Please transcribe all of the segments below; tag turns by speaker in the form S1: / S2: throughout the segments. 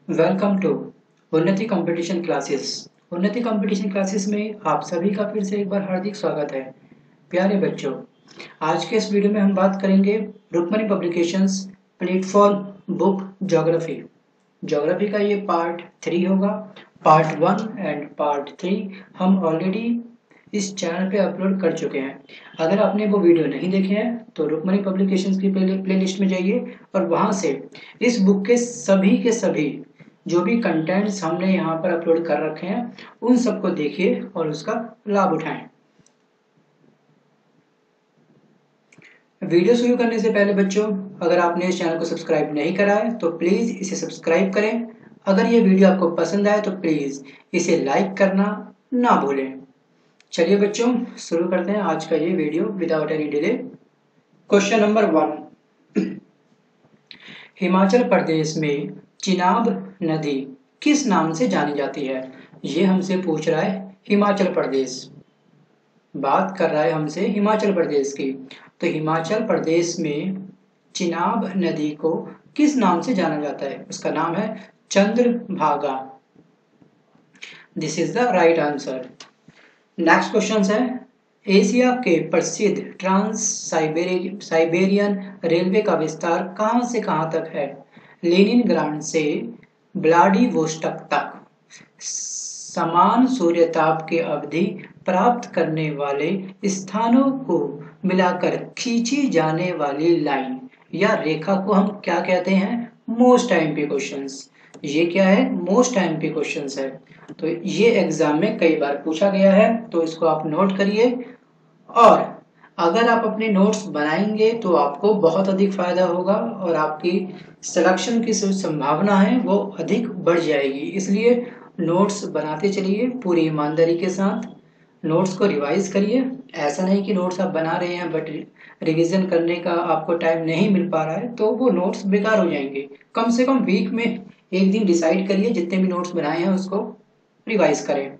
S1: Welcome to उन्नति competition classes. उन्नति competition classes में आप सभी का फिर से एक बार हार्दिक स्वागत है। प्यारे बच्चों, आज के इस वीडियो में हम बात करेंगे Rukmani publications platform book geography. Geography का ये पार्ट 3 होगा। पार्ट 1 एंड पार्ट 3 हम ऑलरेडी इस चैनल पे अपलोड कर चुके हैं। अगर आपने वो वीडियो नहीं देखे हैं तो रुक्मणी पब्लिकेशंस की प्लेलिस्ट में जाइए और वहां से इस बुक के सभी जो भी कंटेंट्स हमने यहाँ पर अपलोड कर रखे हैं उन सबको देखिए और उसका लाभ उठाएं। वीडियो शुरू करने से पहले बच्चों, अगर आपने इस चैनल को सब्सक्राइब नहीं करा है तो प्लीज इसे सब्सक्राइब करें। अगर ये वीडियो आपको पसंद आए तो प्लीज इसे लाइक करना ना भूलें। चलिए बच्चों, शुरू करते हैं आज का ये video without any delay. Question number 1, Himachal Pradesh में चिनाब नदी किस नाम से जानी जाती है? ये हमसे पूछ रहा है हिमाचल प्रदेश, बात कर रहा है हमसे हिमाचल प्रदेश की। तो हिमाचल प्रदेश में चिनाब नदी को किस नाम से जाना जाता है? उसका नाम है Chandrabhaga. This is the right answer. Next question है, एशिया के प्रसिद्ध ट्रांस साइबेरियन रेलवे का विस्तार कहां से कहां तक है? लेनिनग्राड से व्लादिवोस्टोक तक। समान सूर्यताप की अवधि प्राप्त करने वाले स्थानों को मिलाकर खींची जाने वाली लाइन या रेखा को हम क्या कहते हैं? Most IMP questions. ये क्या है? मोस्ट आईएमपी क्वेश्चंस है। तो ये एग्जाम में कई बार पूछा गया है, तो इसको आप नोट करिए। और अगर आप अपने नोट्स बनाएंगे तो आपको बहुत अधिक फायदा होगा और आपकी सिलेक्शन की जो संभावना है वो अधिक बढ़ जाएगी। इसलिए नोट्स बनाते चलिए पूरी ईमानदारी के साथ। नोट्स को रिवाइज करिए। ऐसा नहीं कि नोट्स आप बना रहे हैं बट रिवीजन करने का आपको टाइम नहीं मिल पा रहा है तो वो नोट्स बेकार हो जाएंगे। कम से कम वीक में एक दिन डिसाइड करिए, जितने भी नोट्स बनाए हैं उसको रिवाइज करें।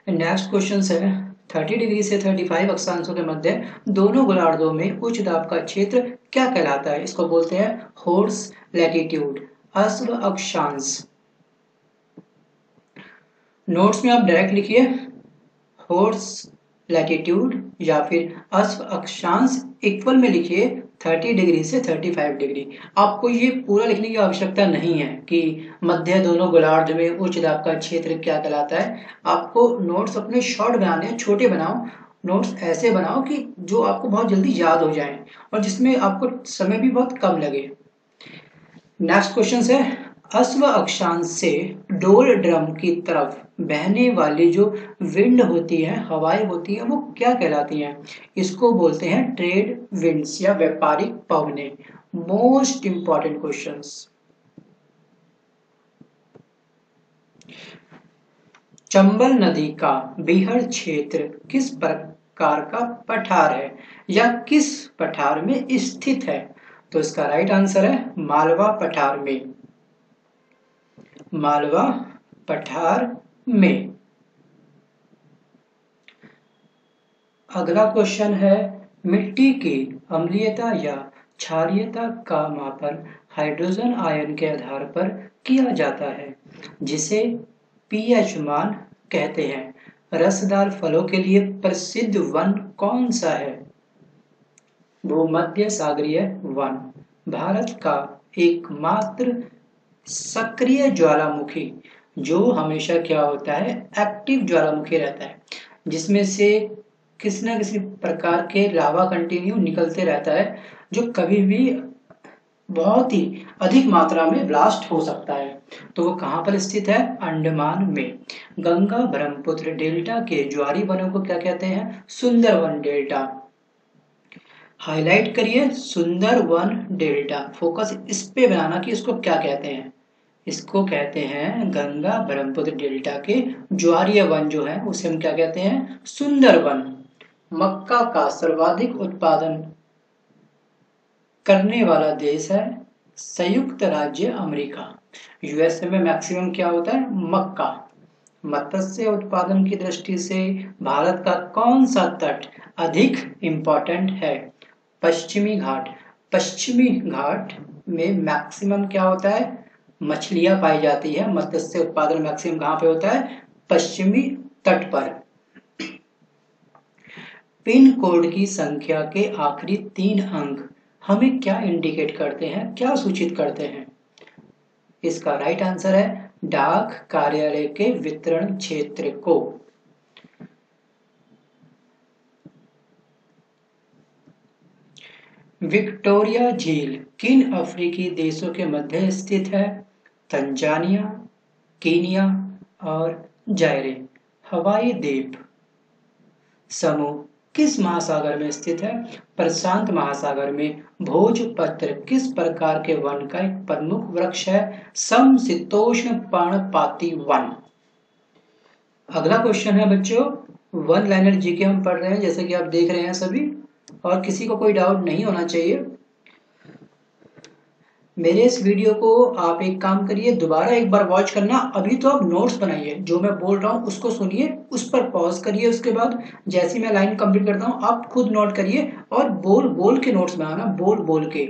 S1: नेक्स्ट क्वेश्चन है, 30 डिग्री से 35 अक्षांशों के मध्य दोनों गोलार्धों में उच्च दाब का क्षेत्र क्या कहलाता है? इसको बोलते हैं हॉर्स लैटिट्यूड, अश्व अक्षांश। नोट्स में आप डायरेक्ट लिखिए हॉर्स लैटिट्यूड या फिर अश्व अक्षांश, इक्वल में लिखिए 30 डिग्री से 35 डिग्री। आपको ये पूरा लिखने की आवश्यकता नहीं है कि मध्य दोनों गोलार्ध में उच्च दाब का क्षेत्र क्या कहलाता है। आपको नोट्स अपने शॉर्ट बनाने हैं, छोटे बनाओ। नोट्स ऐसे बनाओ कि जो आपको बहुत जल्दी याद हो जाए और जिसमें आपको समय भी बहुत कम लगे। नेक्स्ट क्वेश्चन है, अश्व अक्षांश से डोल ड्रम की तरफ बहने वाली जो विंड होती है, हवाएं होती हैं, वो क्या कहलाती हैं? इसको बोलते हैं ट्रेड विंड्स या व्यापारिक पवने। Most important questions. चंबल नदी का बीहड़ क्षेत्र किस प्रकार का पठार है या किस पठार में स्थित है? तो इसका राइट आंसर है मालवा पठार में। मालवा पठार में। अगला क्वेश्चन है, मिट्टी की अम्लीयता या क्षारीयता का मापन हाइड्रोजन आयन के आधार पर किया जाता है, जिसे पीएच मान कहते हैं। रसदार फलों के लिए प्रसिद्ध वन कौन सा है? भूमध्य सागरीय वन। भारत का एकमात्र सक्रिय ज्वालामुखी जो हमेशा क्या होता है? एक्टिव ज्वालामुखी रहता है, जिसमें से किसी न किसी प्रकार के लावा कंटिन्यू निकलते रहता है, जो कभी भी बहुत ही अधिक मात्रा में ब्लास्ट हो सकता है। तो वो कहाँ पर स्थित है? अंडमान में। गंगा ब्रह्मपुत्र डेल्टा के ज्वारी वनों को क्या कहते हैं? सुंदरवन डेल्टा। हाईलाइट करिए सुंदरवन डेल्टा, फोकस इस पे बनाना कि इसको क्या कहते हैं। इसको कहते हैं गंगा ब्रह्मपुत्र डेल्टा के ज्वारीय वन जो है उसे हम क्या कहते हैं? सुंदरवन। मक्का का सर्वाधिक उत्पादन करने वाला देश है संयुक्त राज्य अमेरिका। यूएसए में मैक्सिमम क्या होता है? मक्का। मत्स्य उत्पादन की दृष्टि से भारत का कौन सा तट अधिक इंपॉर्टेंट है? पश्चिमी घाट। पश्चिमी घाट में मैक्सिमम क्या होता है? मछलियां पाई जाती है। मत्स्य उत्पादन मैक्सिमम कहाँ पे होता है? पश्चिमी तट पर। पिन कोड की संख्या के आखिरी 3 अंक हमें क्या इंडिकेट करते हैं, क्या सूचित करते हैं? इसका राइट आंसर है डाक कार्यालय के वितरण क्षेत्र को। विक्टोरिया झील किन अफ्रीकी देशों के मध्य स्थित है? तंजानिया, कीनिया और जायरे। हवाई द्वीप समूह किस महासागर में स्थित है? प्रशांत महासागर में। भोजपत्र किस प्रकार के वन का एक प्रमुख वृक्ष है? समशीतोष्ण पर्णपाती वन। अगला क्वेश्चन है बच्चों, वन लाइनर जीके हम पढ़ रहे हैं, जैसे कि आप देख रहे हैं सभी, और किसी को कोई डाउट नहीं होना चाहिए। मेरे इस वीडियो को आप एक काम करिए, दोबारा एक बार वॉच करना। अभी तो आप नोट्स बनाइए, जो मैं बोल रहा हूँ उसको सुनिए, उस पर पॉज करिए, उसके बाद जैसे मैं लाइन कंप्लीट करता हूँ आप खुद नोट करिए और बोल बोल के नोट्स बनाना, बोल बोल के।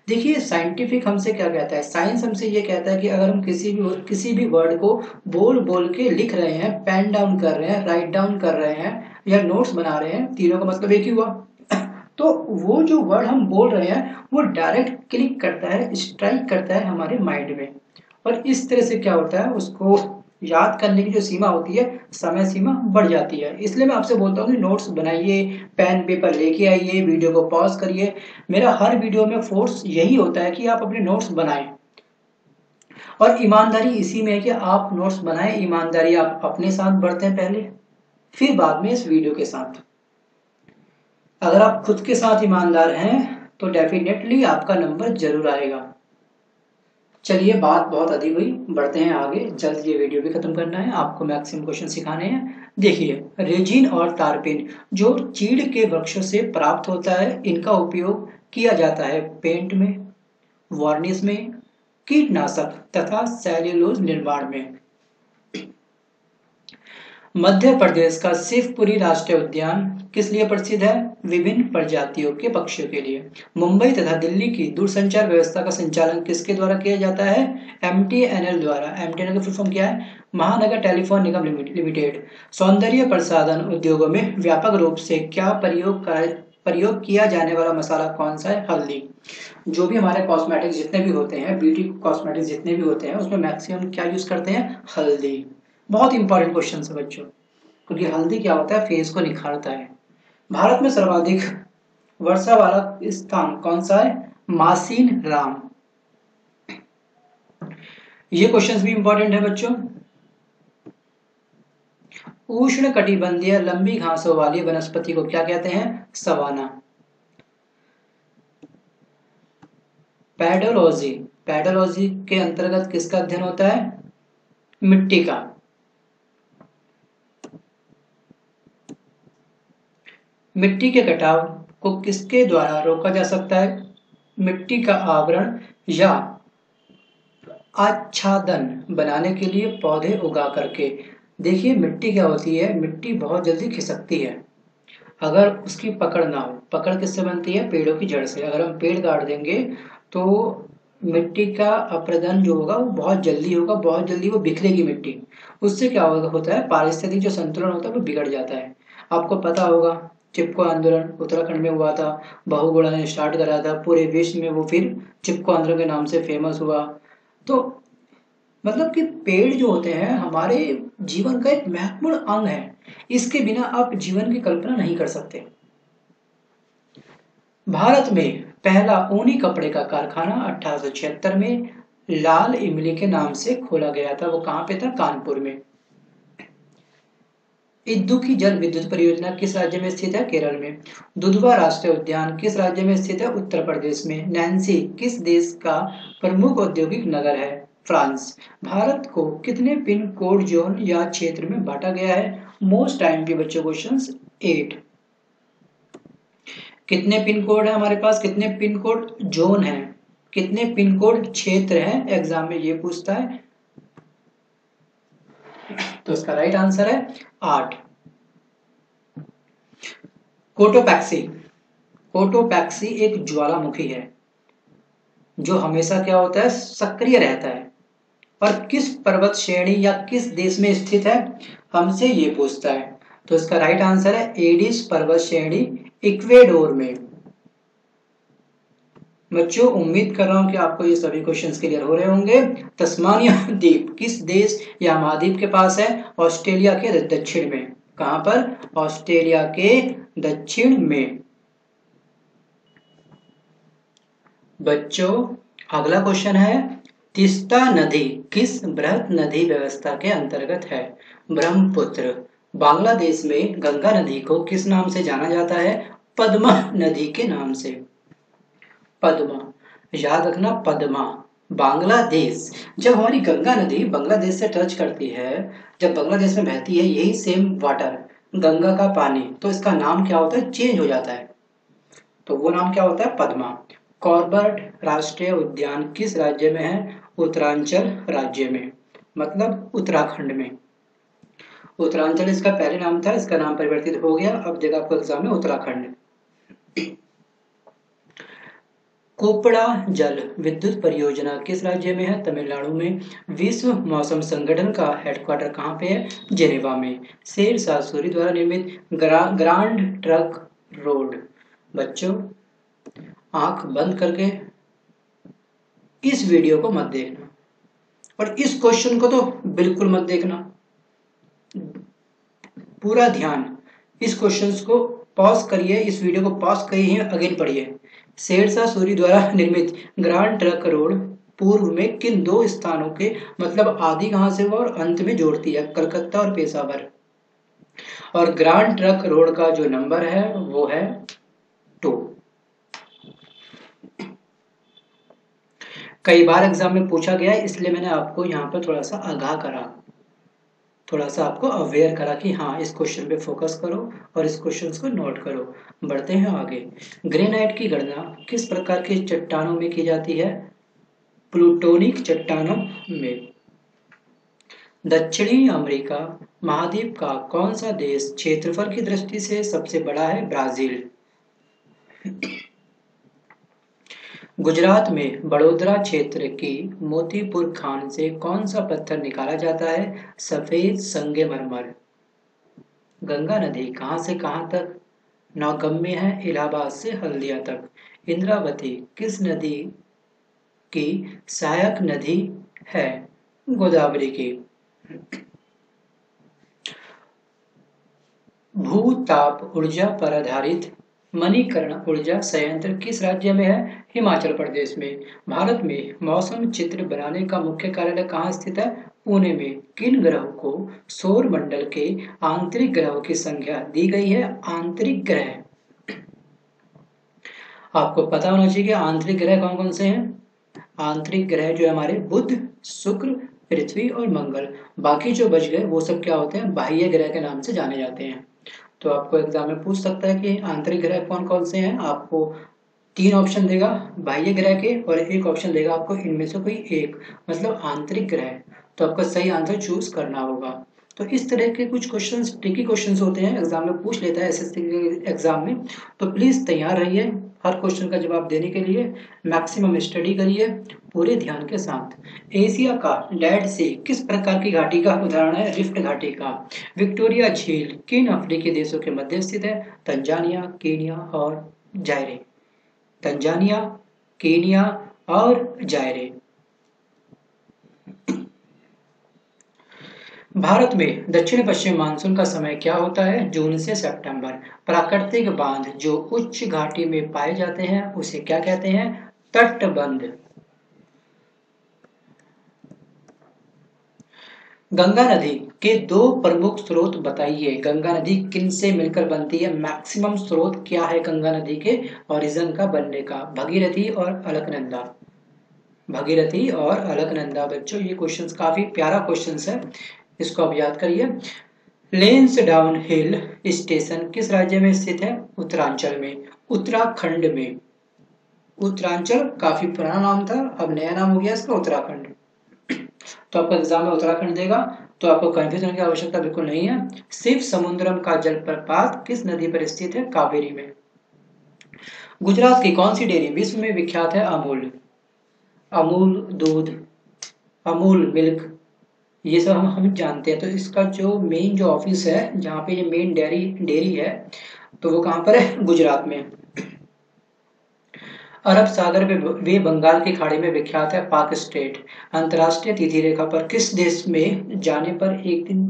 S1: देखिए साइंटिफिक हमसे क्या कहता है, साइंस हमसे ये कहता है कि अगर हम किसी भी वर्ड को बोल बोल के लिख रहे हैं, पेन डाउन कर रहे हैं, राइट डाउन कर रहे हैं या नोट्स बना रहे हैं, तीनों का मतलब एक ही हुआ, तो वो जो वर्ड हम बोल रहे हैं वो डायरेक्ट क्लिक करता है, स्ट्राइक करता है हमारे माइंड में, और इस तरह से क्या होता है, उसको याद करने की जो सीमा होती है, समय सीमा बढ़ जाती है। इसलिए मैं आपसे बोलता हूँ कि नोट्स बनाइए, पेन पेपर लेके आइए, वीडियो को पॉज करिए। मेरा हर वीडियो में फोर्स यही होता है कि आप अपने नोट्स बनाएं, और ईमानदारी इसी में है कि आप नोट्स बनाएं। ईमानदारी आप अपने साथ बढ़ते हैं पहले, फिर बाद में इस वीडियो के साथ। अगर आप खुद के साथ ईमानदार हैं तो डेफिनेटली आपका नंबर जरूर आएगा। चलिए बात बहुत अधिक हुई, बढ़ते हैं आगे, जल्द ये वीडियो भी खत्म करना है, आपको मैक्सिमम क्वेश्चन सिखाने हैं। देखिए रेजिन और तारपिन जो चीड़ के वृक्षों से प्राप्त होता है, इनका उपयोग किया जाता है पेंट में, वार्निश में, कीटनाशक तथा सेल्यूलोज निर्माण में। मध्य प्रदेश का शिवपुरी राष्ट्रीय उद्यान किस लिए प्रसिद्ध है? विभिन्न प्रजातियों के पक्षियों के लिए। मुंबई तथा दिल्ली की दूरसंचार व्यवस्था का संचालन किसके द्वारा किया जाता है? MTNL द्वारा। MTNL का फुल फॉर्म क्या है? महानगर टेलीफोन निगम लिमिटेड। सौंदर्य प्रसाधन उद्योगों में व्यापक रूप से क्या प्रयोग किया जाने वाला मसाला कौन सा है? हल्दी। जो भी हमारे कॉस्मेटिक्स जितने भी होते हैं, ब्यूटी कॉस्मेटिक्स जितने भी होते हैं, उसमें मैक्सिमम क्या यूज करते हैं? हल्दी। बहुत इंपॉर्टेंट क्वेश्चन है बच्चों, क्योंकि हल्दी क्या होता है? फेस को निखारता है। भारत में सर्वाधिक वर्षा वाला स्थान कौन सा है? मासीन राम। ये क्वेश्चंस भी इंपॉर्टेंट है बच्चों। उष्ण कटिबंधीय लंबी घासों वाली वनस्पति को क्या कहते हैं? सवाना। पेडोलॉजी, पेडोलॉजी के अंतर्गत किसका अध्ययन होता है? मिट्टी का। मिट्टी के कटाव को किसके द्वारा रोका जा सकता है? मिट्टी का आवरण या आच्छादन बनाने के लिए पौधे उगा करके। देखिए मिट्टी क्या होती है, मिट्टी बहुत जल्दी खिसकती है अगर उसकी पकड़ ना हो। पकड़ किससे बनती है? पेड़ों की जड़ से। अगर हम पेड़ काट देंगे तो मिट्टी का अपरदन जो होगा वो बहुत जल्दी होगा, बहुत जल्दी वो बिखरेगी मिट्टी। उससे क्या होता है? पारिस्थितिक जो संतुलन होता है वो बिगड़ जाता है। आपको पता होगा चिपको आंदोलन उत्तराखंड में हुआ था, बहुगुणा ने स्टार्ट करा था, पूरे विश्व में वो फिर चिपको आंदोलन के नाम से फेमस हुआ। तो मतलब कि पेड़ जो होते हैं हमारे जीवन का एक महत्वपूर्ण अंग है, इसके बिना आप जीवन की कल्पना नहीं कर सकते। भारत में पहला ऊनी कपड़े का कारखाना 1876 में लाल इमली के नाम से खोला गया था। वो कहाँ पे था? कानपुर में। इदुक्की जल विद्युत परियोजना किस राज्य में स्थित है? केरल में। दुधवा राष्ट्रीय उद्यान किस राज्य में स्थित है? उत्तर प्रदेश में। नैन्सी किस देश का प्रमुख औद्योगिक नगर है? फ्रांस। भारत को कितने पिन कोड जोन या क्षेत्र में बांटा गया है? मोस्ट टाइम के बच्चों क्वेश्चंस 8। कितने पिन कोड है हमारे पास? कितने पिन कोड जोन है? कितने पिन कोड क्षेत्र है? एग्जाम में ये पूछता है, तो इसका राइट आंसर है 8। कोटोपैक्सी, कोटोपैक्सी एक ज्वालामुखी है जो हमेशा क्या होता है? सक्रिय रहता है। और किस पर्वत श्रेणी या किस देश में स्थित है, हमसे ये पूछता है। तो इसका राइट आंसर है एडिस पर्वत श्रेणी इक्वेडोर में। बच्चों उम्मीद कर रहा हूं कि आपको ये सभी क्वेश्चंस क्लियर हो रहे होंगे। तस्मानिया द्वीप किस देश या महाद्वीप के पास है, ऑस्ट्रेलिया के दक्षिण में। कहां पर, ऑस्ट्रेलिया के दक्षिण में। बच्चों अगला क्वेश्चन है, तीस्ता नदी किस बृहत नदी व्यवस्था के अंतर्गत है, ब्रह्मपुत्र। बांग्लादेश में गंगा नदी को किस नाम से जाना जाता है, पद्मा नदी के नाम से। पद्मा, याद रखना पद्मा। बांग्लादेश, जब हमारी गंगा नदी बांग्लादेश से टच करती है, जब बांग्लादेश में बहती है यही सेम वाटर, गंगा का पानी, तो इसका नाम क्या होता है, चेंज हो जाता है। तो वो नाम क्या होता है, पद्मा। कॉर्बेट राष्ट्रीय उद्यान किस राज्य में है, उत्तरांचल राज्य में, मतलब उत्तराखंड में। उत्तरांचल इसका पहले नाम था, इसका नाम परिवर्तित हो गया, अब देगा आपको एग्जाम में उत्तराखंड। कोपड़ा जल विद्युत परियोजना किस राज्य में है, तमिलनाडु में। विश्व मौसम संगठन का हेडक्वार्टर कहाँ पे है, जेनेवा में। शेरशाह सूरी द्वारा निर्मित ग्रांड ट्रक रोड। बच्चों आंख बंद करके इस वीडियो को मत देखना और इस क्वेश्चन को तो बिल्कुल मत देखना, पूरा ध्यान इस क्वेश्चन को पॉज करिए, इस वीडियो को पॉज करिए, अगेन पढ़िए। शेरशाह सूरी द्वारा निर्मित ग्रांड ट्रक रोड पूर्व में किन दो स्थानों के, मतलब आदि कहां से हुआ और अंत में जोड़ती है, कलकत्ता और पेशावर। और ग्रांड ट्रक रोड का जो नंबर है वो है 2। कई बार एग्जाम में पूछा गया है, इसलिए मैंने आपको यहाँ पर थोड़ा सा आगाह करा, थोड़ा सा आपको अवेयर करा कि हाँ इस क्वेश्चन पे फोकस करो और इस क्वेश्चन को नोट करो। बढ़ते हैं आगे। ग्रेनाइट की गणना किस प्रकार की चट्टानों में की जाती है, प्लूटोनिक चट्टानों में। दक्षिणी अमेरिका महाद्वीप का कौन सा देश क्षेत्रफल की दृष्टि से सबसे बड़ा है, ब्राजील। गुजरात में बड़ोदरा क्षेत्र की मोतीपुर खान से कौन सा पत्थर निकाला जाता है, सफेद संगमरमर। गंगा नदी कहां से कहां तक नौगम्य है, इलाहाबाद से हल्दिया तक। इंद्रावती किस नदी की सहायक नदी है, गोदावरी की। भूताप ऊर्जा पर आधारित मणिकर्ण ऊर्जा संयंत्र किस राज्य में है, हिमाचल प्रदेश में। भारत में मौसम चित्र बनाने का मुख्य कार्यालय कहाँ स्थित है, पुणे में। किन ग्रहों को सौर मंडल के आंतरिक ग्रहों की संख्या दी गई है, आंतरिक ग्रह। आपको पता होना चाहिए कि आंतरिक ग्रह कौन कौन से हैं। आंतरिक ग्रह जो हमारे बुध, शुक्र, पृथ्वी और मंगल। बाकी जो बच गए वो सब क्या होते हैं, बाह्य ग्रह के नाम से जाने जाते हैं। तो आपको एग्जाम में पूछ सकता है कि आंतरिक ग्रह कौन कौन से हैं। आपको 3 ऑप्शन देगा बाह्य ग्रह के और 1 ऑप्शन देगा आपको इनमें से कोई एक, मतलब आंतरिक ग्रह। तो आपको सही आंसर चूज करना होगा। तो इस तरह के कुछ क्वेश्चंस ट्रिकी क्वेश्चंस होते हैं, एग्जाम में पूछ लेता है एसएससी के एग्जाम में। तो प्लीज तैयार रहिए हर क्वेश्चन का जवाब देने के लिए, मैक्सिमम स्टडी करिए पूरे ध्यान के साथ। एशिया का डेड सी किस प्रकार की घाटी का उदाहरण है, रिफ्ट घाटी का। विक्टोरिया झील किन अफ्रीकी देशों के मध्य स्थित है, तंजानिया, केनिया और जायरे। तंजानिया, केनिया और जायरे। भारत में दक्षिण पश्चिम मानसून का समय क्या होता है, जून से सितंबर। प्राकृतिक बांध जो उच्च घाटी में पाए जाते हैं उसे क्या कहते हैं, तटबंध। गंगा नदी के 2 प्रमुख स्रोत बताइए। गंगा नदी किन से मिलकर बनती है, मैक्सिमम स्रोत क्या है गंगा नदी के ओरिजिन का बनने का, भगीरथी और अलकनंदा। भगीरथी और अलकनंदा। बच्चों ये क्वेश्चंस काफी प्यारा क्वेश्चंस है, इसको आप याद करिए। लेंसडाउन हिल स्टेशन किस राज्य में स्थित है, उत्तरांचल में, उत्तराखंड में। उत्तरांचल काफी पुराना नाम था, अब नया नाम हो गया इसका उत्तराखंड। तो आपका एग्जाम में उत्तराखंड देगा, तो आपको कंफ्यूज होने की आवश्यकता बिल्कुल नहीं है। शिव समुद्रम का जलप्रपात किस नदी पर स्थित है, कावेरी में। गुजरात की कौन सी डेयरी विश्व में विख्यात है, अमूल। अमूल दूध। अमूल मिल्क, ये सब हम जानते हैं। तो इसका जो मेन जो ऑफिस है, जहाँ पे ये मेन डेयरी डेयरी है, तो वो कहाँ पर है? गुजरात में। अरब सागर में वे बंगाल की खाड़ी में विख्यात है पाक स्टेट। अंतर्राष्ट्रीय तिथि रेखा पर किस देश में जाने पर एक दिन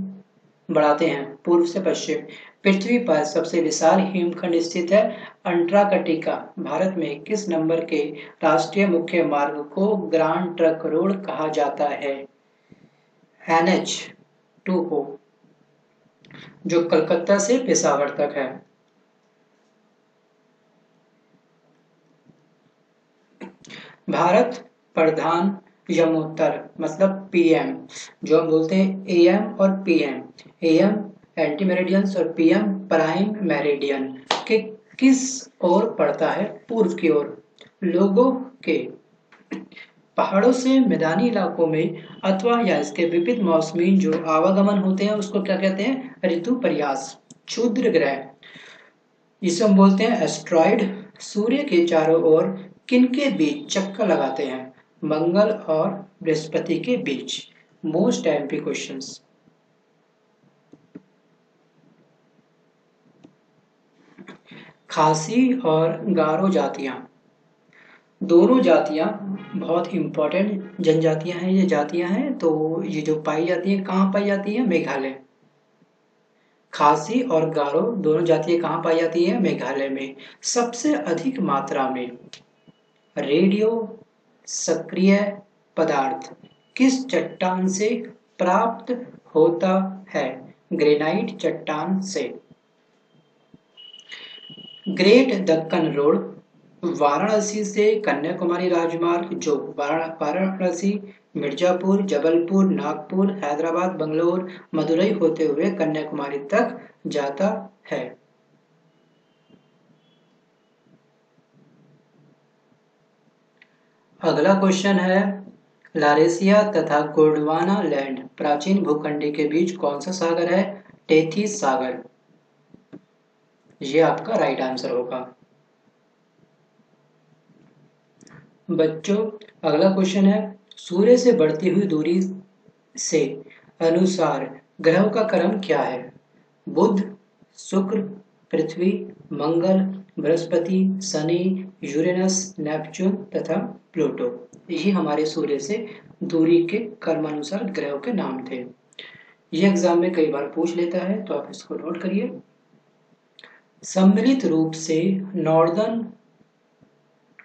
S1: बढ़ाते हैं? पूर्व से पश्चिम। पृथ्वी पर सबसे विशाल हिमखंड स्थित है अंटार्कटिका। भारत में किस नंबर के राष्ट्रीय मुख्य मार्ग को ग्रांड ट्रक रोड कहा जाता है? NH2 को, जो कलकत्ता से पेशावर तक है। भारत प्रधान यमोत्तर मतलब PM, जो हम बोलते हैं AM और PM। AM एंटी मेरिडियंस और PM प्राइम मेरिडियन के किस ओर पड़ता है? पूर्व की ओर। लोगों के पहाड़ों से मैदानी इलाकों में अथवा या इसके विपरीत मौसमी जो आवागमन होते हैं उसको क्या कहते हैं? ऋतु प्रयास। क्षुद्र ग्रह, जिसे हम बोलते हैं एस्ट्रॉइड, सूर्य के चारों ओर किनके बीच चक्कर लगाते हैं? मंगल और बृहस्पति के बीच। Most MP questions. खासी और गारो जातियां, दोनों जातियां बहुत इंपॉर्टेंट जनजातियां हैं। ये जातियां हैं, तो ये जो पाई जाती हैं कहाँ पाई जाती हैं? मेघालय। खासी और गारो दोनों जातियां कहाँ पाई जाती है? मेघालय में। सबसे अधिक मात्रा में रेडियो सक्रिय पदार्थ किस चट्टान से प्राप्त होता है? ग्रेनाइट चट्टान से। ग्रेट दक्कन रोड, वाराणसी से कन्याकुमारी राजमार्ग, जो वाराणसी, मिर्जापुर, जबलपुर, नागपुर, हैदराबाद, बंगलोर, मदुरई होते हुए कन्याकुमारी तक जाता है। अगला क्वेश्चन है, लारेसिया तथा गोंडवाना लैंड प्राचीन भूखंड के बीच कौन सा सागर है? टेथिस सागर। ये आपका राइट आंसर होगा। बच्चों, अगला क्वेश्चन है, सूर्य से बढ़ती हुई दूरी से अनुसार ग्रहों का क्रम क्या है? बुध, शुक्र, पृथ्वी, मंगल, बृहस्पति, शनि, यूरेनस, नेपच्यून तथा प्लूटो। ये हमारे सूर्य से दूरी के क्रमानुसार ग्रहों के नाम थे। ये एग्जाम में कई बार पूछ लेता है, तो आप इसको नोट करिए। सम्मिलित रूप से नॉर्दर्न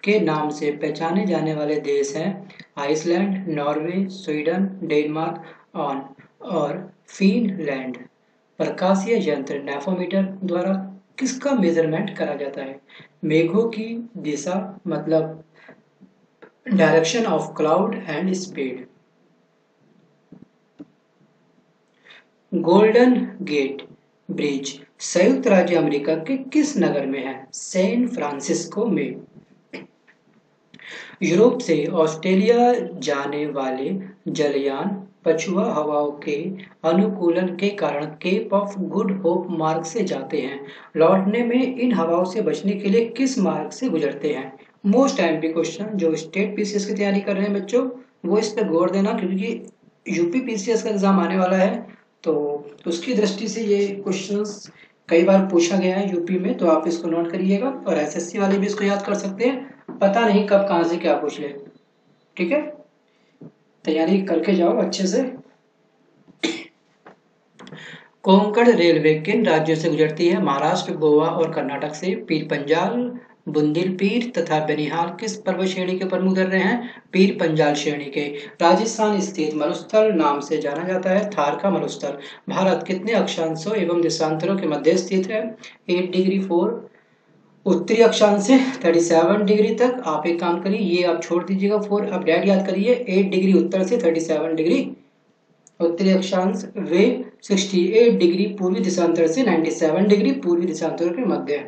S1: के नाम से पहचाने जाने वाले देश हैं आइसलैंड, नॉर्वे, स्वीडन, डेनमार्क और फिनलैंड। प्रकाशीय यंत्र नेफोमीटर द्वारा किसका मेजरमेंट करा जाता है? मेघों की दिशा मतलब direction of cloud and speed. Golden gate bridge संयुक्त राज्य अमेरिका के किस नगर में है? सैन फ्रांसिस्को में। यूरोप से ऑस्ट्रेलिया जाने वाले जलयान पछुआ हवाओं के अनुकूलन के कारण केप ऑफ गुड होप मार्ग से जाते हैं। लौटने में इन हवाओं से बचने के लिए किस मार्ग से गुजरते हैं? Most MP question. जो स्टेट पीसीएस की तैयारी कर रहे हैं बच्चों, वो इस पर गौर देना, क्योंकि यूपी पीसीएस का एग्जाम आने वाला है, तो उसकी दृष्टि से ये क्वेश्चंस कई बार पूछा गया है यूपी में, तो आप इसको नोट करिएगा। और एसएससी वाले भी इसको याद कर सकते हैं, पता नहीं कब कहां से क्या पूछ ले। ठीक है, तैयारी करके जाओ अच्छे से। कोंकण रेलवे किन राज्यों से गुजरती है? महाराष्ट्र, गोवा और कर्नाटक से। पीर पंजाल, बुंदेलपीर तथा बेनिहाल किस पर्वत श्रेणी के प्रमुख दर्रे हैं? पीर पंजाल श्रेणी के। राजस्थान स्थित मरुस्थल नाम से जाना जाता है थार का मरुस्थल। भारत कितने अक्षांशों एवं देशांतरों के मध्य स्थित है? 8 डिग्री 4 उत्तरी अक्षांश से 37 डिग्री तक। आप एक काम करिए, ये आप छोड़ दीजिएगा 4, अब डेट याद करिए। 8 डिग्री उत्तर से 37 डिग्री उत्तरी अक्षांश, वे 68 डिग्री पूर्वी देशांतर से 97 डिग्री पूर्वी देशांतर के मध्य।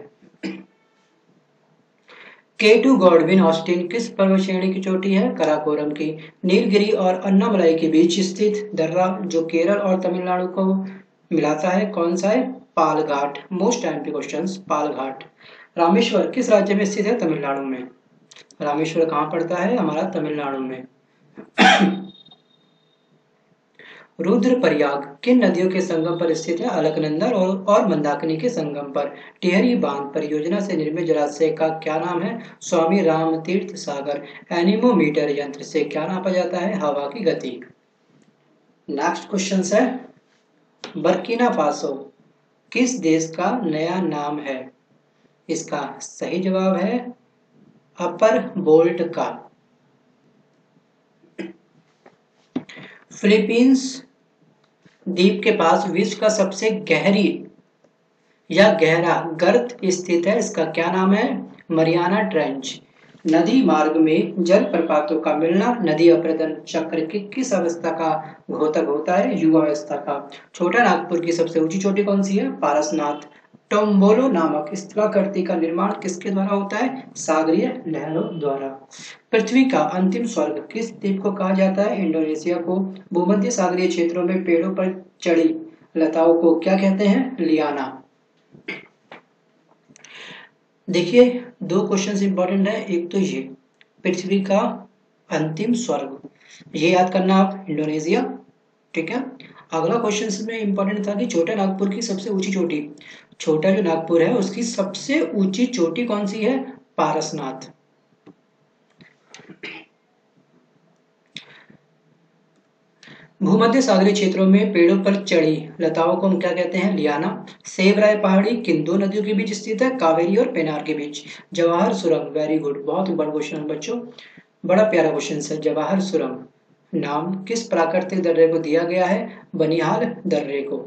S1: K2 गॉडविन ऑस्टिन किस पर्वत श्रेणी की चोटी है? कराकोरम की। नीलगिरी और अन्नामलाई के बीच स्थित दर्रा जो केरल और तमिलनाडु को मिलाता है, कौन सा है? Palghat. Most MP questions, Palghat. Rameshwar किस राज्य में स्थित है? तमिलनाडु में। रामेश्वर कहाँ पड़ता है? हमारा तमिलनाडु में। रुद्रप्रयाग किन नदियों के संगम पर स्थित है? अलकनंदा और मंदाकिनी के संगम पर। टिहरी बांध परियोजना से निर्मित जलाशय का क्या नाम है? स्वामी रामतीर्थ सागर। एनीमोमीटर यंत्र से क्या नापा जाता है? हवा की गति। नेक्स्ट क्वेश्चन है, बर्किना फासो किस देश का नया नाम है? इसका सही जवाब है अपर बोल्ट का। फिलीपींस द्वीप के पास विश्व का सबसे गहरी या गहरा गर्त स्थित है, इसका क्या नाम है? Mariana trench. नदी मार्ग में जल प्रपातों का मिलना नदी अपरदन चक्र की किस अवस्था का घोतक होता है? युगावस्था का। छोटा नागपुर की सबसे ऊंची चोटी कौन सी है? पारसनाथ। टोम्बोलो नामक स्थलाकृति का निर्माण किसके द्वारा होता है? सागरीय लहरों द्वारा। पृथ्वी का अंतिम स्वर्ग किस द्वीप को कहा जाता है? इंडोनेशिया को। भूमध्य सागरीय क्षेत्रों में पेड़ों पर चढ़ी लताओं को क्या कहते हैं? लियाना। देखिए, दो क्वेश्चन इंपॉर्टेंट है। एक तो ये पृथ्वी का अंतिम स्वर्ग, ये याद करना आप, इंडोनेशिया। ठीक है। अगला क्वेश्चन में इंपॉर्टेंट था कि छोटा नागपुर की सबसे ऊंची चोटी। छोटा जो नागपुर है उसकी सबसे ऊंची चोटी कौन सी है? पारसनाथ। भूमध्य सागरीय क्षेत्रों में पेड़ों पर चढ़ी लताओं को हम क्या कहते हैं? लियाना। सेवराय पहाड़ी किन दो नदियों के बीच स्थित है? कावेरी और पेनार के बीच। जवाहर सुरंग, वेरी गुड, बहुत बड़ा क्वेश्चन है बच्चों, बड़ा प्यारा क्वेश्चन है। जवाहर सुरंग नाम किस प्राकृतिक दर्रे को दिया गया है? बनिहाल दर्रे को।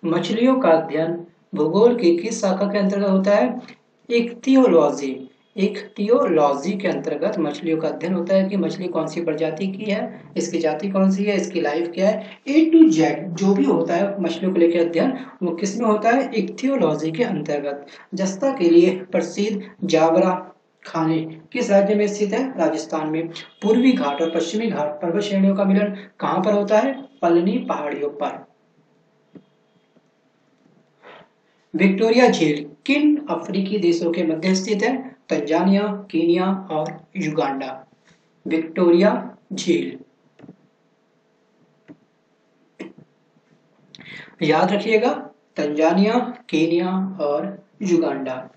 S1: मछलियों का अध्ययन भूगोल की किस शाखा के अंतर्गत होता है? इक्तियोलॉजी। इक्तियोलॉजी के अंतर्गत मछलियों का अध्ययन होता है कि मछली कौन सी प्रजाति की है, इसकी जाति कौन सी है, इसकी लाइफ क्या है, A to Z जो भी होता है मछलियों को लेकर अध्ययन, वो किस में होता है? इक्तियोलॉजी के अंतर्गत। जस्ता के लिए प्रसिद्ध जावरा खाने किस राज्य में स्थित है? राजस्थान में। पूर्वी घाट और पश्चिमी घाट पर्वत श्रेणियों का मिलन कहाँ पर होता है? पलनी पहाड़ियों पर। विक्टोरिया झील किन अफ्रीकी देशों के मध्य स्थित है? तंजानिया, कीनिया और युगांडा। विक्टोरिया झील, याद रखिएगा, तंजानिया, कीनिया और युगांडा।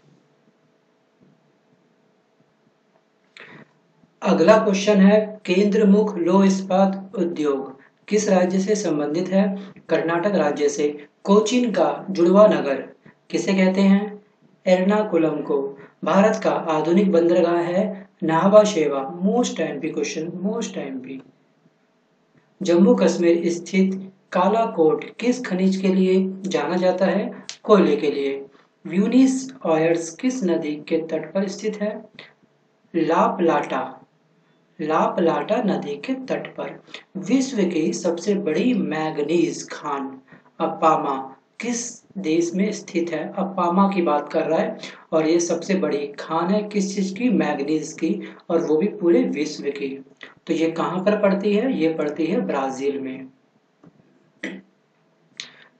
S1: अगला क्वेश्चन है, केंद्रमुख लौह इस्पात उद्योग किस राज्य से संबंधित है? कर्नाटक राज्य से। कोचीन का जुड़वा नगर किसे कहते हैं? एर्नाकुलम को। भारत का आधुनिक बंदरगाह है नाहवा शेवा। Most MP question, most MP. Jammu Kashmir स्थित कालाकोट किस खनिज के लिए जाना जाता है? कोयले के लिए। ब्यूनिस आयर्स किस नदी के तट पर स्थित है? लापलाटा। लापलाटा नदी के तट पर। विश्व की सबसे बड़ी मैग्नीज खान अपामा किस देश में स्थित है? अपामा की बात कर रहा है और ये सबसे बड़ी खान है किस चीज की? मैग्नीज की, और वो भी पूरे विश्व की। तो ये कहां पर पड़ती है? ये पड़ती है ब्राजील में।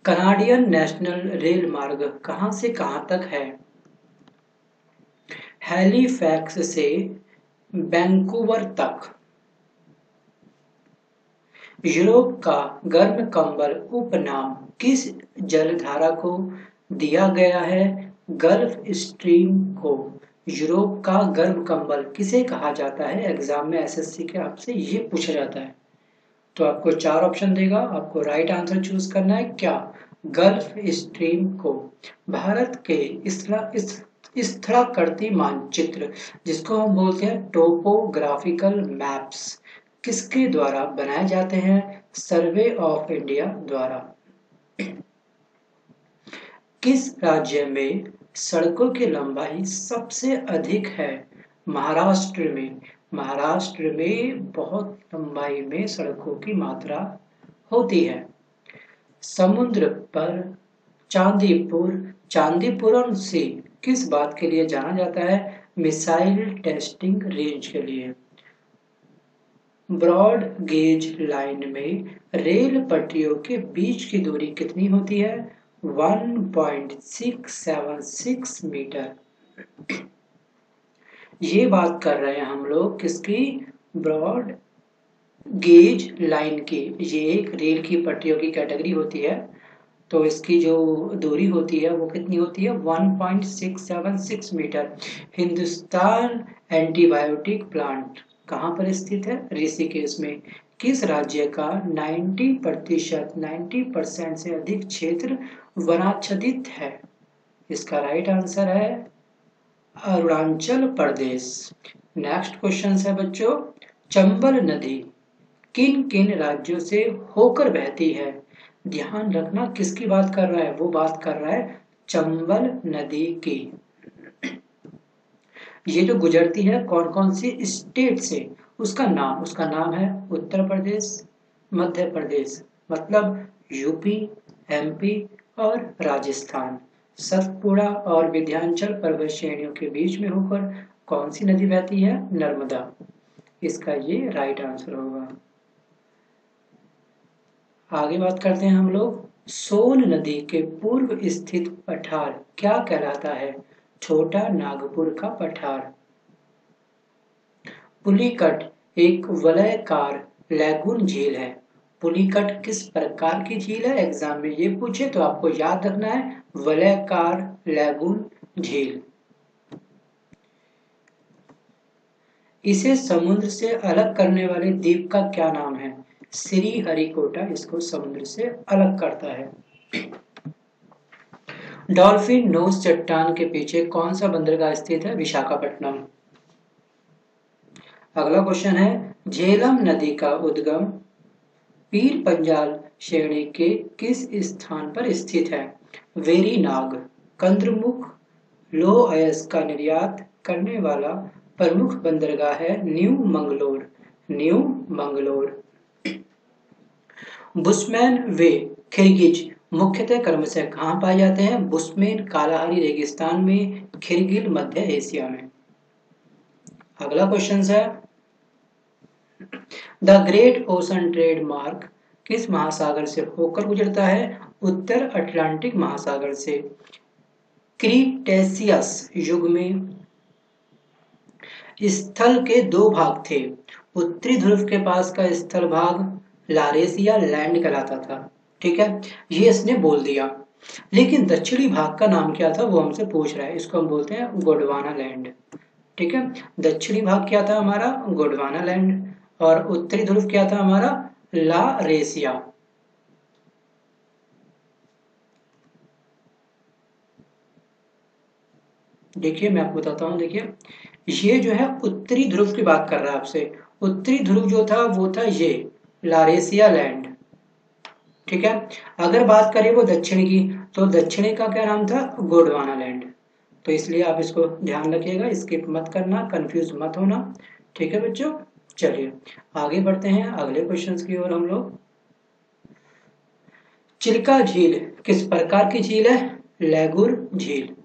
S1: कनाडियन नेशनल रेल मार्ग कहां से कहां तक है? हैलीफैक्स से वैंकूवर तक। यूरोप का गर्म कंबल उपनाम किस जलधारा को दिया गया है? गल्फ स्ट्रीम को। यूरोप का गर्म कंबल किसे कहा जाता है? एग्जाम में एसएससी के आपसे ये पूछा जाता है। तो आपको चार ऑप्शन देगा, आपको राइट आंसर चूज करना है। क्या? गल्फ स्ट्रीम को। भारत के स्थलाकृति मानचित्र जिसको हम बोलते हैं टोपोग्राफिकल मैप्स किसके द्वारा बनाए जाते हैं? सर्वे ऑफ इंडिया द्वारा। किस राज्य में सड़कों की लंबाई सबसे अधिक है? महाराष्ट्र में। महाराष्ट्र में बहुत लंबाई में सड़कों की मात्रा होती है। समुद्र पर चांदीपुरम से किस बात के लिए जाना जाता है? मिसाइल टेस्टिंग रेंज के लिए। ब्रॉड गेज लाइन में रेल पटरियों के बीच की दूरी कितनी होती है? 1.676 मीटर। ये बात कर रहे हैं हम लोग किसकी? ब्रॉड गेज लाइन की, ये एक रेल की पटरियों की कैटेगरी होती है। तो इसकी जो दूरी होती है वो कितनी होती है, 1.676 मीटर। हिंदुस्तान एंटीबायोटिक प्लांट कहाँ पर स्थित है, ऋषिकेश में। किस राज्य का 90% से अधिक क्षेत्र वनाच्छादित है? इसका राइट आंसर है अरुणाचल प्रदेश। नेक्स्ट क्वेश्चन है बच्चों, चंबल नदी किन किन राज्यों से होकर बहती है? ध्यान रखना किसकी बात कर रहा है, वो बात कर रहा है चंबल नदी की। ये जो गुजरती है कौन कौन सी स्टेट से, उसका नाम है उत्तर प्रदेश, मध्य प्रदेश मतलब यूपी, एमपी और राजस्थान। सतपुड़ा और विंध्याचल पर्वत श्रेणियों के बीच में होकर कौन सी नदी बहती है, नर्मदा। इसका ये राइट आंसर होगा। आगे बात करते हैं हम लोग, सोन नदी के पूर्व स्थित पठार क्या कहलाता है? छोटा नागपुर का पठार। पुलिकट एक वलयाकार लैगून झील है। पुलिकट किस प्रकार की झील है, एग्जाम में ये पूछे तो आपको याद रखना है वलयाकार लैगून झील। इसे समुद्र से अलग करने वाले द्वीप का क्या नाम है? श्री हरिकोटा इसको समुद्र से अलग करता है। डॉल्फिन नोज चट्टान के पीछे कौन सा बंदरगाह स्थित है? विशाखापट्टनम। अगला क्वेश्चन है, झेलम नदी का उद्गम पीर पंजाल श्रेणी के किस स्थान पर स्थित है? वेरीनाग। कंद्रमुख लौह अयस्क का निर्यात करने वाला प्रमुख बंदरगाह है new Mangalore. New Mangalore. Bushman वे खिरगिज मुख्यतः क्रमशः कहाँ पाए जाते हैं? बुशमैन कालाहारी रेगिस्तान में, खिरगिल मध्य एशिया में। अगला क्वेश्चन है, द ग्रेट ओशन ट्रेड मार्ग किस महासागर से होकर गुजरता है? उत्तर अटलांटिक महासागर से। क्रीटेशियस युग में स्थल के दो भाग थे। उत्तरी ध्रुव के पास का स्थल भाग लारेसिया लैंड कहलाता था, ठीक है, ये इसने बोल दिया। लेकिन दक्षिणी भाग का नाम क्या था वो हमसे पूछ रहा है, इसको हम बोलते हैं गोंडवाना लैंड, ठीक है। दक्षिणी भाग क्या था हमारा, गोंडवाना लैंड, और उत्तरी ध्रुव क्या था हमारा, लारेसिया। देखिए मैं आपको बताता हूँ, देखिए ये जो है उत्तरी ध्रुव की बात कर रहा है आपसे। उत्तरी ध्रुव जो था वो था ये लारेसिया लैंड, ठीक है। अगर बात करें वो दक्षिण की, तो दक्षिणी का क्या नाम था, गोंडवाना लैंड। तो इसलिए आप इसको ध्यान रखिएगा, स्किप मत करना, कंफ्यूज मत होना, ठीक है बच्चों। चलिए आगे बढ़ते हैं अगले क्वेश्चंस की ओर हम लोग। चिल्का झील किस प्रकार की झील है? लैगुर झील।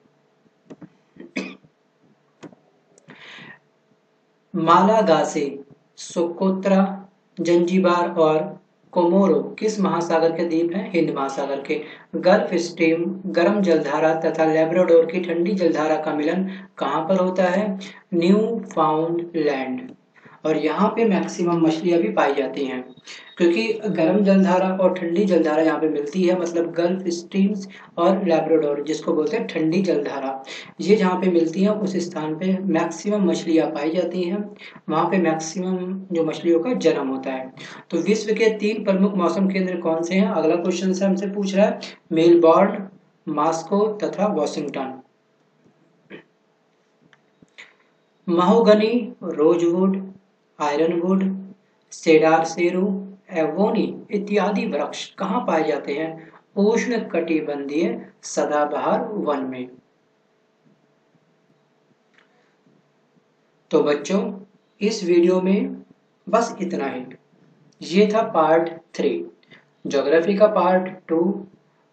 S1: मालागासे, सोकोत्रा, जंजीबार और कोमोरो किस महासागर के द्वीप हैं? हिंद महासागर के। गल्फ स्ट्रीम गर्म जलधारा तथा लेब्राडोर की ठंडी जलधारा का मिलन कहाँ पर होता है? New found land. और यहाँ पे मैक्सिमम मछलियां भी पाई जाती हैं, क्योंकि गर्म जलधारा और ठंडी जलधारा यहाँ पे मिलती है, मतलब गल्फ स्ट्रीम्स और लैब्राडोर जिसको बोलते हैं ठंडी जलधारा, ये जहाँ पे मिलती हैं उस स्थान पे मैक्सिमम मछलियां पाई जाती हैं, वहाँ पे मैक्सिमम जो मछलियों का जन्म होता है। तो विश्व के 3 प्रमुख मौसम केंद्र कौन से हैं? अगला क्वेश्चन से हमसे पूछ रहा है, मेलबोर्न, मॉस्को तथा Washington. Mahogany, rosewood, ironwood, cedar सेरू, एवोनी इत्यादि वृक्ष कहाँ पाए जाते हैं? उष्ण कटिबंधीय सदाबहार वन में। तो बच्चों इस वीडियो में बस इतना ही। ये था पार्ट 3 ज्योग्राफी का। पार्ट 2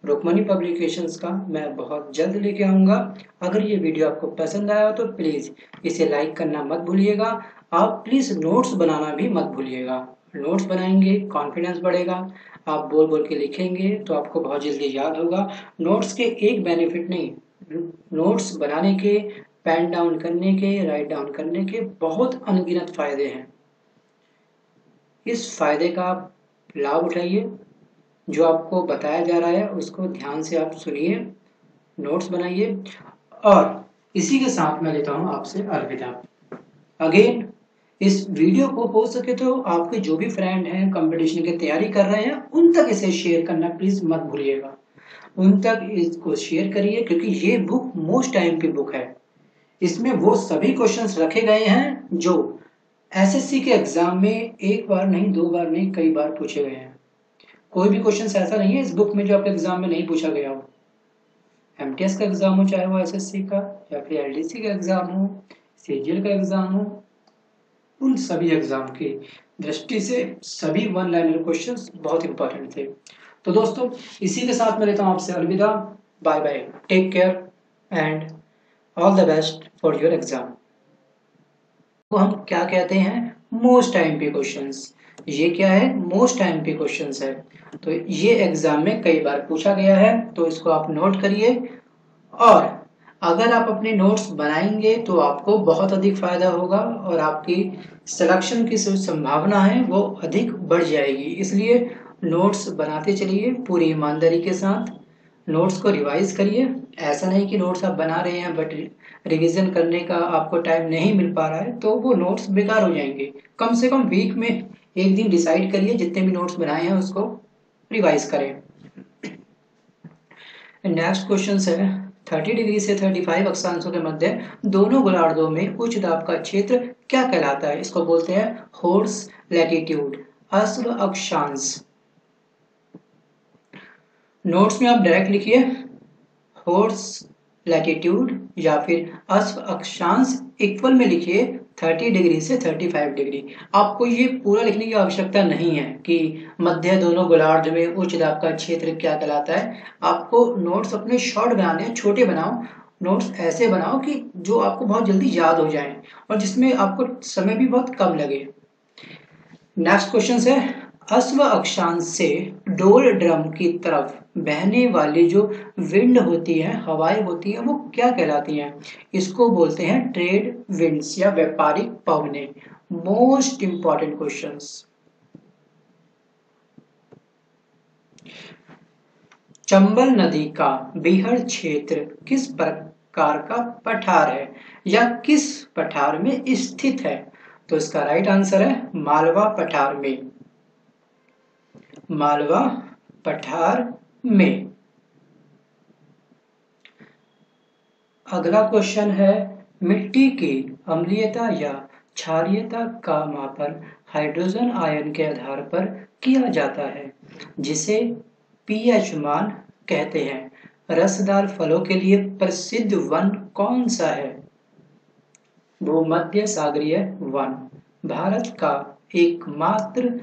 S1: रुक्मणी पब्लिकेशंस का मैं बहुत जल्द लेके आऊंगा। अगर ये वीडियो आपको पसंद आया हो तो प्लीज इसे लाइक करना मत भूलिएगा। आप प्लीज नोट्स बनाना भी मत भूलिएगा। नोट्स बनाएंगे कॉन्फिडेंस बढ़ेगा, आप बोल बोल के लिखेंगे तो आपको बहुत जल्दी याद होगा। नोट्स के एक बेनिफिट नहीं, नोट्स बनाने के, पेन डाउन करने के, राइट डाउन करने के बहुत अनगिनत फायदे हैं। इस फायदे का आप लाभ उठाइए। जो आपको बताया जा रहा है उसको ध्यान से आप सुनिए, नोट्स बनाइए। और इसी के साथ मैं लेता हूँ आपसे अलविदा। अगेन इस वीडियो को हो सके तो आपके जो भी फ्रेंड हैं कंपटीशन की तैयारी कर रहे हैं उन तक इसे शेयर करना प्लीज मत भूलिएगा। उन तक इसको शेयर करिए क्योंकि ये बुक मोस्ट टाइम की बुक है। इसमें वो सभी क्वेश्चंस रखे गए हैं जो एसएससी के एग्जाम में एक बार नहीं, दो बार नहीं, कई बार पूछे गए हैं। कोई भी क्वेश्चन ऐसा नहीं है इस बुक में जो आपके एग्जाम में नहीं पूछा गया हो। एमटीएस का एग्जाम हो, चाहे वो एसएससी का या फिर एलडीसी का एग्जाम हो, सीजीएल का एग्जाम हो, उन सभी एग्जाम की दृष्टि से सभी वन लाइनर क्वेश्चंस बहुत इंपॉर्टेंट थे। तो दोस्तों इसी के साथ मैं लेता हूं आपसे अलविदा। Bye bye, take care and all the best for your exam. तो हम क्या कहते हैं, मोस्ट टाइम पे क्वेश्चंस। ये क्या है, मोस्ट टाइम पे क्वेश्चंस है। तो ये एग्जाम में कई बार पूछा गया है, तो इसको आप नोट करिए। और अगर आप अपने नोट्स बनाएंगे तो आपको बहुत अधिक फायदा होगा और आपकी सिलेक्शन की जो संभावना है वो अधिक बढ़ जाएगी। इसलिए नोट्स बनाते चलिए पूरी ईमानदारी के साथ। नोट्स को रिवाइज करिए। ऐसा नहीं कि नोट्स आप बना रहे हैं बट रिवीजन करने का आपको टाइम नहीं मिल पा रहा है तो वो नोट्स बेकार हो जाएंगे। कम से कम वीक में एक दिन डिसाइड करिए, जितने भी नोट्स बनाए हैं उसको रिवाइज करें। नेक्स्ट क्वेश्चन है, 30 डिग्री से 35 अक्षांशों के मध्य दोनों गोलार्धों में उच्च दाब का क्षेत्र क्या कहलाता है? इसको बोलते हैं हॉर्स लैटिट्यूड, अश्व अक्षांश। नोट्स में आप डायरेक्ट लिखिए हॉर्स लैटिट्यूड या फिर अश्व अक्षांश इक्वल में लिखिए 30 डिग्री से 35 डिग्री। आपको ये पूरा लिखने की आवश्यकता नहीं है कि मध्य दोनों गोलार्ध में उच्च दाब का क्षेत्र क्या कहलाता है। आपको नोट्स अपने शॉर्ट बनाने हैं, छोटे बनाओ। नोट्स ऐसे बनाओ कि जो आपको बहुत जल्दी याद हो जाए और जिसमें आपको समय भी बहुत कम लगे। नेक्स्ट क्वेश्चन है, अश्व अक्षांश से डोल ड्रम की तरफ बहने वाली जो विंड होती है, हवाएं होती है, वो क्या कहलाती हैं? इसको बोलते हैं ट्रेड विंड्स या व्यापारिक पवने। Most important questions. चंबल नदी का बीहड़ क्षेत्र किस प्रकार का पठार है या किस पठार में स्थित है? तो इसका राइट आंसर है मालवा पठार में। मालवा पठार में। अगला क्वेश्चन है, मिट्टी की अम्लीयता या क्षारीयता का मापन हाइड्रोजन आयन के आधार पर किया जाता है जिसे पीएच मान कहते हैं। रसदार फलों के लिए प्रसिद्ध वन कौन सा है? भूमध्य सागरीय वन। भारत का एकमात्र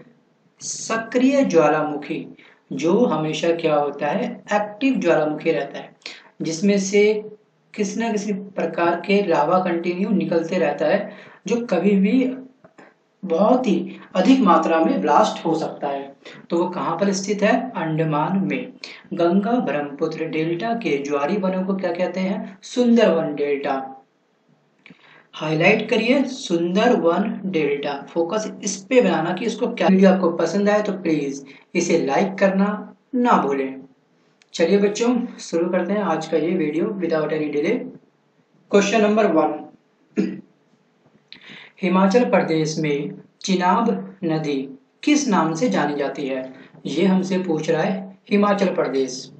S1: सक्रिय ज्वालामुखी जो हमेशा क्या होता है, एक्टिव ज्वालामुखी रहता है, जिसमें से किसी न किसी प्रकार के लावा कंटिन्यू निकलते रहता है, जो कभी भी बहुत ही अधिक मात्रा में ब्लास्ट हो सकता है। तो वो कहाँ पर स्थित है? अंडमान में। गंगा ब्रह्मपुत्र डेल्टा के ज्वारी वनों को क्या कहते हैं? सुंदरवन डेल्टा। हाईलाइट करिए सुंदरवन डेल्टा, फोकस इस पे बनाना कि इसको क्या। वीडियो आपको पसंद आए तो प्लीज इसे लाइक करना ना भूलें। चलिए बच्चों शुरू करते हैं आज का ये video without any delay. Question number 1, Himachal Pradesh में चिनाब नदी किस नाम से जानी जाती है? ये हमसे पूछ रहा है हिमाचल प्रदेश,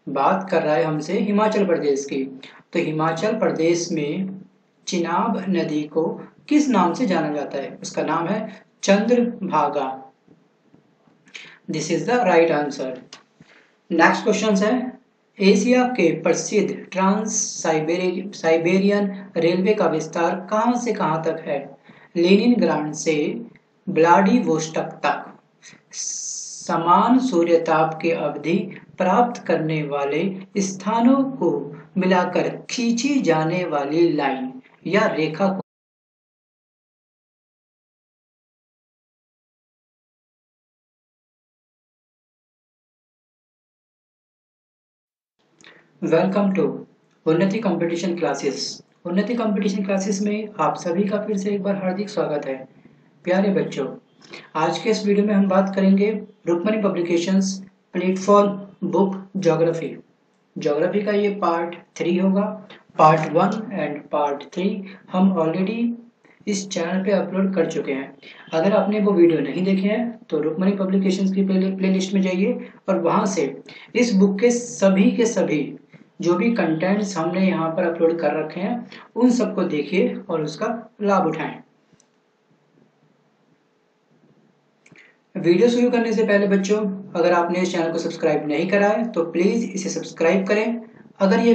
S1: बात कर रहा है हमसे हिमाचल प्रदेश की। तो हिमाचल प्रदेश में चिनाब नदी को किस नाम से जाना जाता है? उसका नाम है Chandrabhaga. This is the right answer. Next question है, एशिया के प्रसिद्ध ट्रांस साइबेरियन रेलवे का विस्तार कहां से कहां तक है? लेनिनग्राड से व्लादिवोस्टोक तक। समान सूर्यताप की अवधि प्राप्त करने वाले स्थानों को मिलाकर खींची जाने वाली लाइन या रेखा को वेलकम टू उन्नति कंपटीशन क्लासेस। उन्नति कंपटीशन क्लासेस में आप सभी का फिर से एक बार हार्दिक स्वागत है। प्यारे बच्चों, आज के इस वीडियो में हम बात करेंगे Rukmani publications platform book geography. Geography का ये पार्ट 3 होगा। पार्ट 1 एंड पार्ट 3 हम ऑलरेडी इस चैनल पे अपलोड कर चुके हैं। अगर आपने वो वीडियो नहीं देखे हैं तो रुक्मणी पब्लिकेशंस की प्लेलिस्ट में जाइए और वहां से इस बुक के सभी जो भी कंटेंट्स हमने यहाँ पर अपलोड कर रखे हैं उन सबको देखिए और उसका लाभ उठाएं। वीडियो शुरू करने से पहले बच्चों, अगर आपने इस चैनल को सब्सक्राइब नहीं करा है तो प्लीज इसे सब्सक्राइब करें। अगर ये